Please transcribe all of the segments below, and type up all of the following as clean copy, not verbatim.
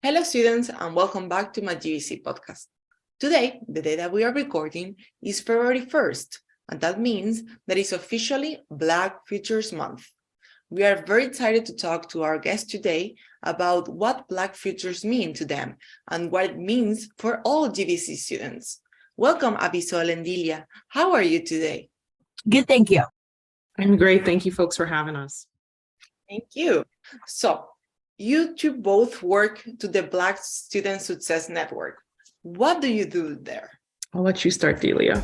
Hello, students, and welcome back to my GVC podcast. Today, the day that we are recording is February 1st, and that means that it's officially Black Futures Month. We are very excited to talk to our guests today about what Black Futures mean to them and what it means for all GVC students. Welcome, Abisola and Deliah. How are you today? Good, thank you. I'm great. Thank you, folks, for having us. Thank you. So, you two both work to the Black Student Success Network. What do you do there? I'll let you start, Delia.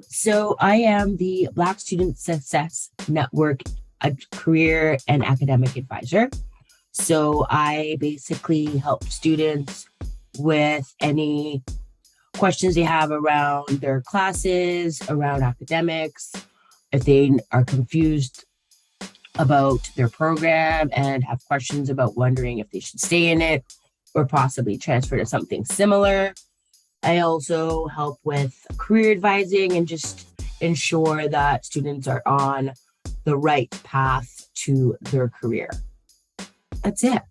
So I am the Black Student Success Network, a career and academic advisor. So I basically help students with any questions they have around their classes, around academics, if they are confused about their program and have questions about wondering if they should stay in it or possibly transfer to something similar. I also help with career advising and just ensure that students are on the right path to their career. That's it.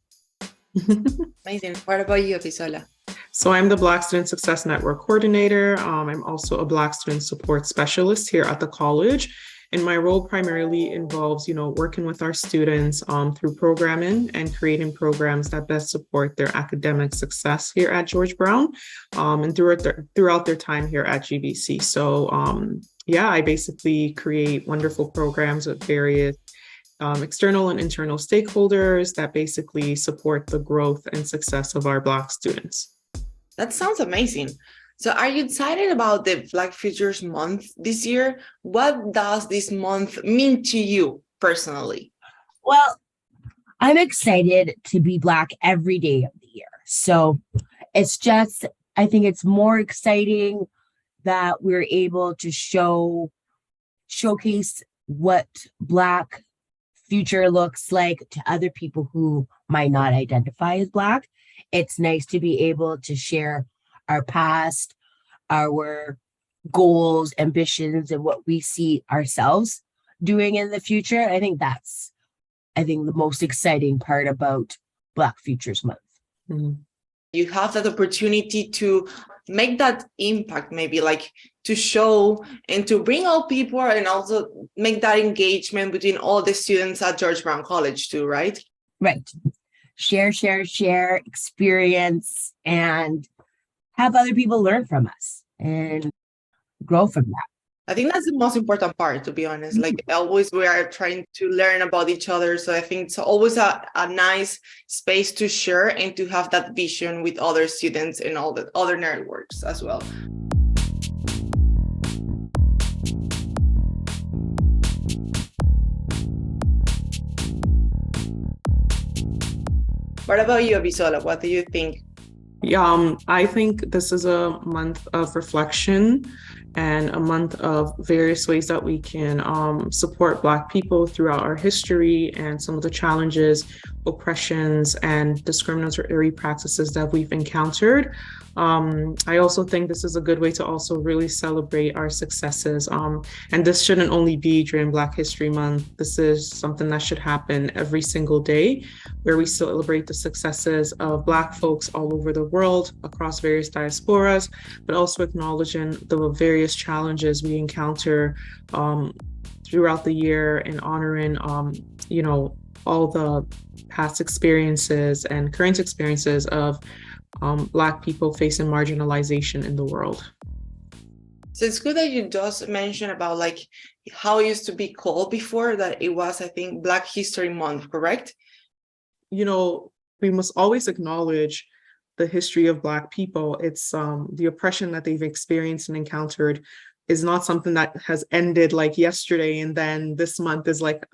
Amazing. What about you, Abisola? So I'm the Black Student Success Network Coordinator. I'm also a Black Student Support Specialist here at the college. And my role primarily involves, working with our students through programming and creating programs that best support their academic success here at George Brown and throughout their time here at GVC. So, I basically create wonderful programs with various external and internal stakeholders that basically support the growth and success of our Black students. That sounds amazing. So are you excited about the Black Futures Month this year? What does this month mean to you personally? Well, I'm excited to be Black every day of the year. So I think it's more exciting that we're able to showcase what Black future looks like to other people who might not identify as Black. It's nice to be able to share our past, our goals, ambitions, and what we see ourselves doing in the future. I think that's the most exciting part about Black Futures Month. Mm-hmm. You have that opportunity to make that impact, maybe like to show and to bring out people and also make that engagement between all the students at George Brown College too, right? Right. Share experience and have other people learn from us and grow from that. I think that's the most important part, to be honest. Like always, we are trying to learn about each other. So I think it's always a nice space to share and to have that vision with other students and all the other networks as well. What about you, Abisola? What do you think? I think this is a month of reflection and a month of various ways that we can support Black people throughout our history and some of the challenges, oppressions, and discriminatory practices that we've encountered. I also think this is a good way to also really celebrate our successes. And this shouldn't only be during Black History Month. This is something that should happen every single day, where we celebrate the successes of Black folks all over the world across various diasporas, but also acknowledging the various challenges we encounter throughout the year and honoring, all the past experiences and current experiences of Black people facing marginalization in the world. So it's good that you just mentioned about like how it used to be called before, that it was, I think, Black History Month, correct? We must always acknowledge the history of Black people. It's the oppression that they've experienced and encountered is not something that has ended like yesterday. And then this month is like,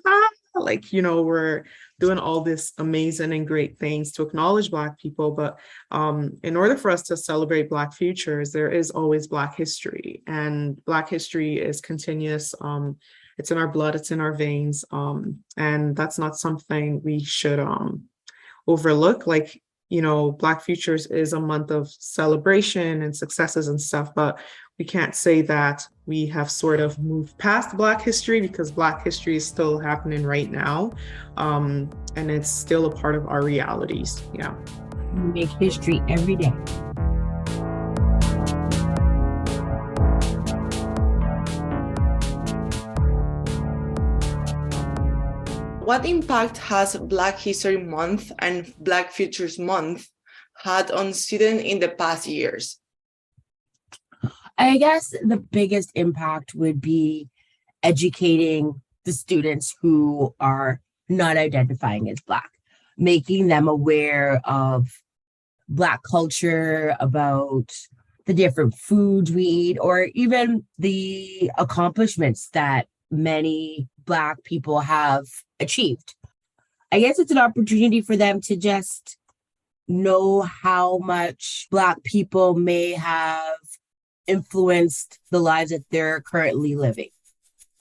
we're doing all this amazing and great things to acknowledge Black people. But in order for us to celebrate Black futures, there is always Black history, and Black history is continuous. It's in our blood, it's in our veins. And that's not something we should overlook. Black futures is a month of celebration and successes and stuff, but we can't say that we have sort of moved past Black history, because Black history is still happening right now. And it's still a part of our realities. Yeah. We make history every day. What impact has Black History Month and Black Futures Month had on students in the past years? I guess the biggest impact would be educating the students who are not identifying as Black, making them aware of Black culture, about the different foods we eat, or even the accomplishments that many Black people have achieved. I guess it's an opportunity for them to just know how much Black people may have influenced the lives that they're currently living.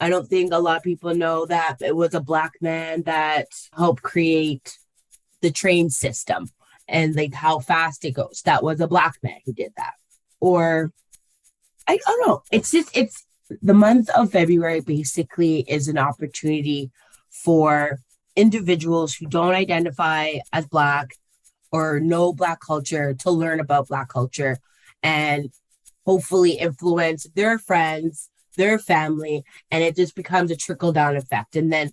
I don't think a lot of people know that it was a Black man that helped create the train system and like how fast it goes. That was a Black man who did that. Or I don't know. It's the month of February basically is an opportunity for individuals who don't identify as Black or know Black culture to learn about Black culture and hopefully influence their friends, their family, and it just becomes a trickle-down effect. And then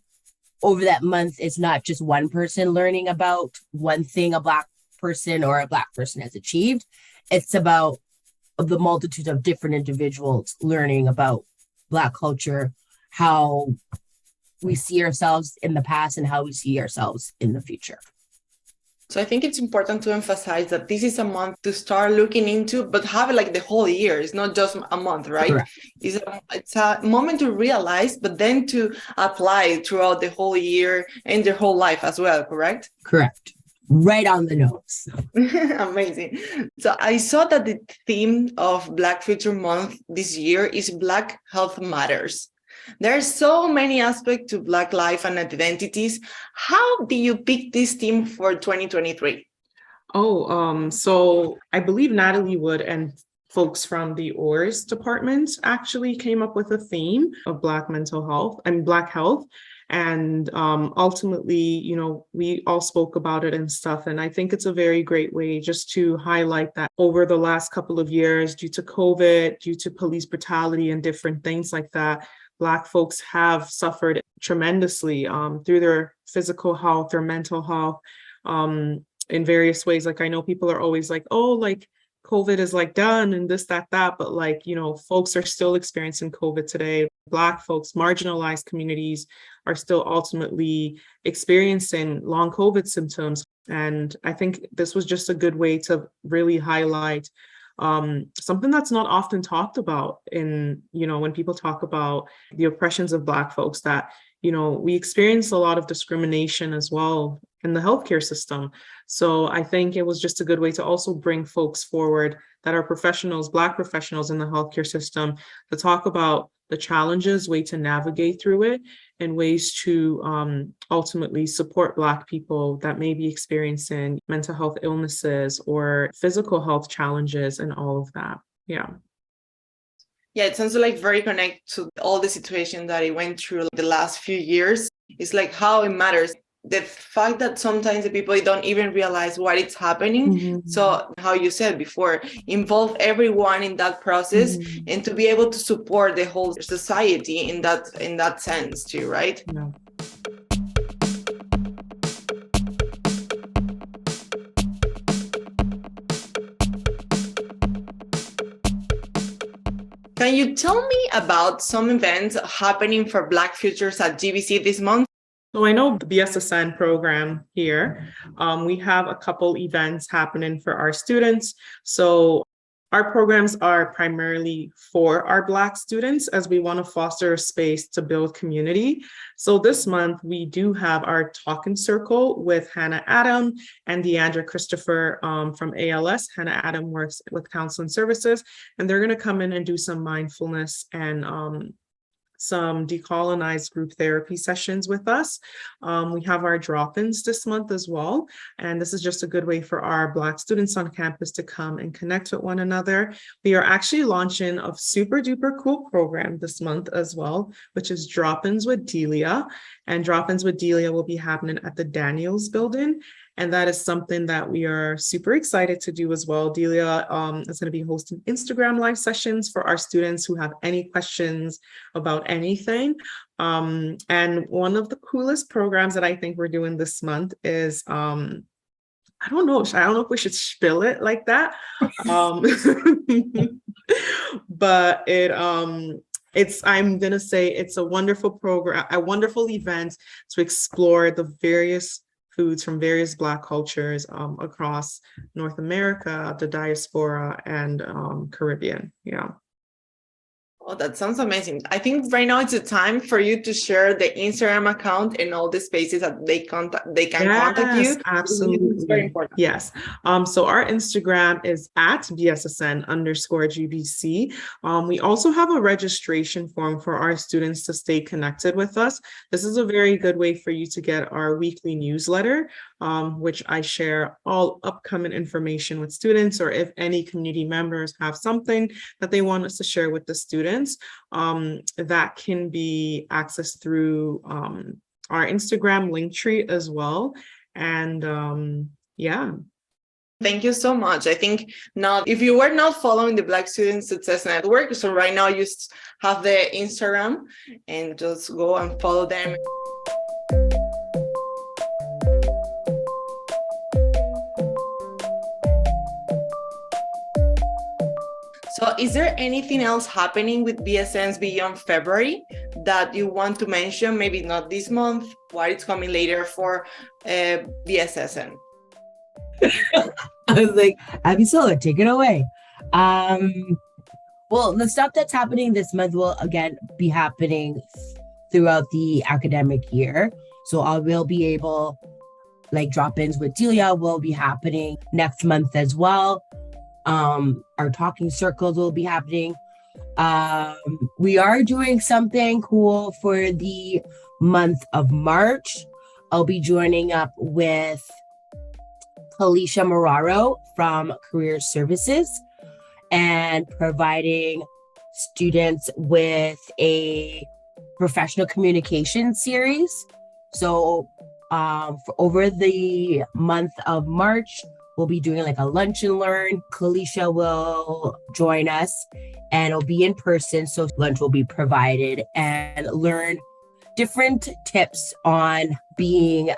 over that month, it's not just one person learning about one thing a Black person or a Black person has achieved. It's about the multitude of different individuals learning about Black culture, how we see ourselves in the past and how we see ourselves in the future. So I think it's important to emphasize that this is a month to start looking into, but have it like the whole year. It's not just a month, right? Correct. It's a moment to realize, but then to apply throughout the whole year and their whole life as well, correct? Correct. Right on the nose. Amazing. So I saw that the theme of Black Future Month this year is Black Health Matters. There are so many aspects to Black life and identities. How do you pick this theme for 2023? So I believe Natalie Wood and folks from the ORS department actually came up with a theme of Black mental health and Black health. And ultimately, we all spoke about it and stuff. And I think it's a very great way just to highlight that over the last couple of years, due to COVID, due to police brutality and different things like that, Black folks have suffered tremendously through their physical health, their mental health, in various ways. Like I know people are always like, oh, like COVID is like done and this, that, but like, folks are still experiencing COVID today. Black folks, marginalized communities are still ultimately experiencing long COVID symptoms. And I think this was just a good way to really highlight something that's not often talked about in, when people talk about the oppressions of Black folks, that, we experience a lot of discrimination as well in the healthcare system. So I think it was just a good way to also bring folks forward that are professionals, Black professionals in the healthcare system, to talk about the challenges, way to navigate through it, and ways to ultimately support Black people that may be experiencing mental health illnesses or physical health challenges and all of that. Yeah. Yeah, it sounds like very connected to all the situation that it went through the last few years. It's like how it matters. The fact that sometimes the people don't even realize what is happening. Mm-hmm. So how you said before, involve everyone in that process and to be able to support the whole society in that sense too, right? Yeah. Can you tell me about some events happening for Black Futures at GBC this month? So I know the BSSN program here, we have a couple events happening for our students. So our programs are primarily for our Black students, as we want to foster a space to build community. So this month we do have our Talking Circle with Hannah Adam and Deandra Christopher from ALS. Hannah Adam works with counseling services, and they're going to come in and do some mindfulness and some decolonized group therapy sessions with us. We have our drop-ins this month as well. And this is just a good way for our Black students on campus to come and connect with one another. We are actually launching a super duper cool program this month as well, which is Drop-ins with Delia. And Drop-ins with Delia will be happening at the Daniels building. And that is something that we are super excited to do as well. Delia is going to be hosting Instagram live sessions for our students who have any questions about anything. And one of the coolest programs that I think we're doing this month is, I don't know if we should spill it like that. But I'm going to say it's a wonderful program, a wonderful event to explore the various foods from various Black cultures across North America, the diaspora, and Caribbean. Yeah. Oh, that sounds amazing. I think right now it's a time for you to share the Instagram account and all the spaces that they can contact you. Absolutely. It's very important. Yes. So our Instagram is at BSSN_GBC. We also have a registration form for our students to stay connected with us. This is a very good way for you to get our weekly newsletter, which I share all upcoming information with students, or if any community members have something that they want us to share with the students, that can be accessed through our Instagram link tree as well. And yeah. Thank you so much. I think now, if you were not following the Black Student Success Network, so right now you have the Instagram and just go and follow them. So is there anything else happening with BSNs beyond February that you want to mention? Maybe not this month, what it's coming later for BSSN? I was like, Abisola, take it away. Well, the stuff that's happening this month will again be happening throughout the academic year. So I will be able, like drop-ins with Delia will be happening next month as well. Our talking circles will be happening. We are doing something cool for the month of March. I'll be joining up with Alicia Moraro from Career Services and providing students with a professional communication series. So for over the month of March, we'll be doing like a lunch and learn. Kalisha will join us and it'll be in person. So lunch will be provided and learn different tips on being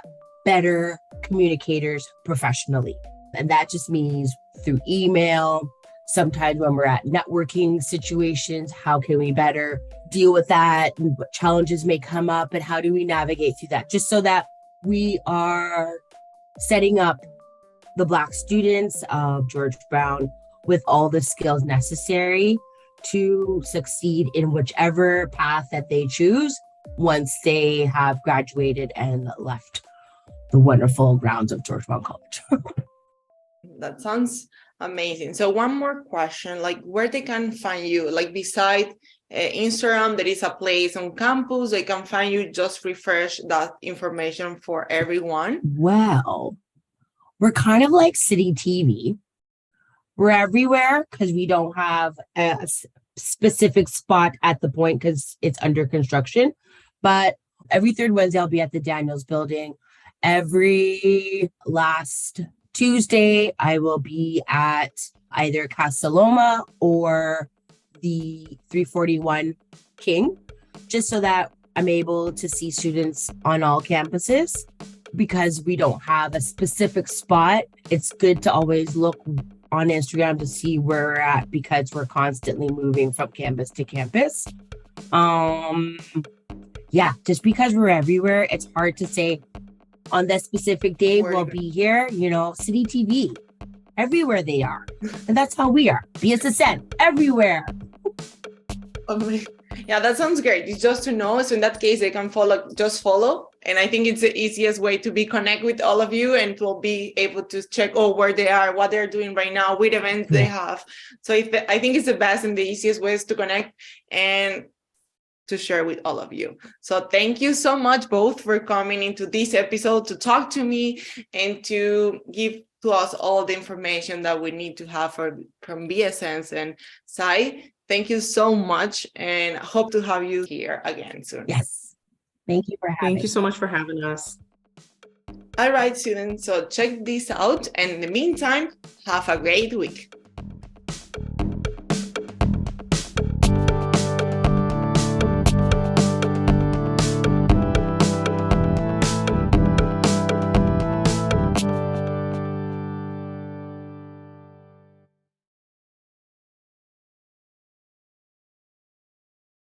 better communicators professionally. And that just means through email. Sometimes when we're at networking situations, how can we better deal with that? And what challenges may come up and how do we navigate through that? Just so that we are setting up the Black students of George Brown with all the skills necessary to succeed in whichever path that they choose once they have graduated and left the wonderful grounds of George Brown College. That sounds amazing. So one more question, like where they can find you, like beside Instagram, there is a place on campus, they can find you, just refresh that information for everyone. Well, we're kind of like City TV. We're everywhere because we don't have a specific spot at the point because it's under construction. But every third Wednesday, I'll be at the Daniels building. Every last Tuesday, I will be at either Casaloma or the 341 King, just so that I'm able to see students on all campuses. Because we don't have a specific spot, it's good to always look on Instagram to see where we're at because we're constantly moving from campus to campus. Yeah, just because we're everywhere, it's hard to say on that specific day we'll be here, City TV, everywhere they are. And that's how we are. BSSN, everywhere. Yeah, that sounds great. It's just to know. So in that case, they can follow. And I think it's the easiest way to be connect with all of you and to be able to check where they are, what they're doing right now, what events they have. So I think it's the best and the easiest ways to connect. And to share with all of you. So thank you so much both for coming into this episode to talk to me and to give to us all the information that we need to have from BSNs. And Sai, thank you so much and hope to have you here again soon. Yes. Thank you for having Thank you so much for having us. All right, students, so check this out. And in the meantime, have a great week.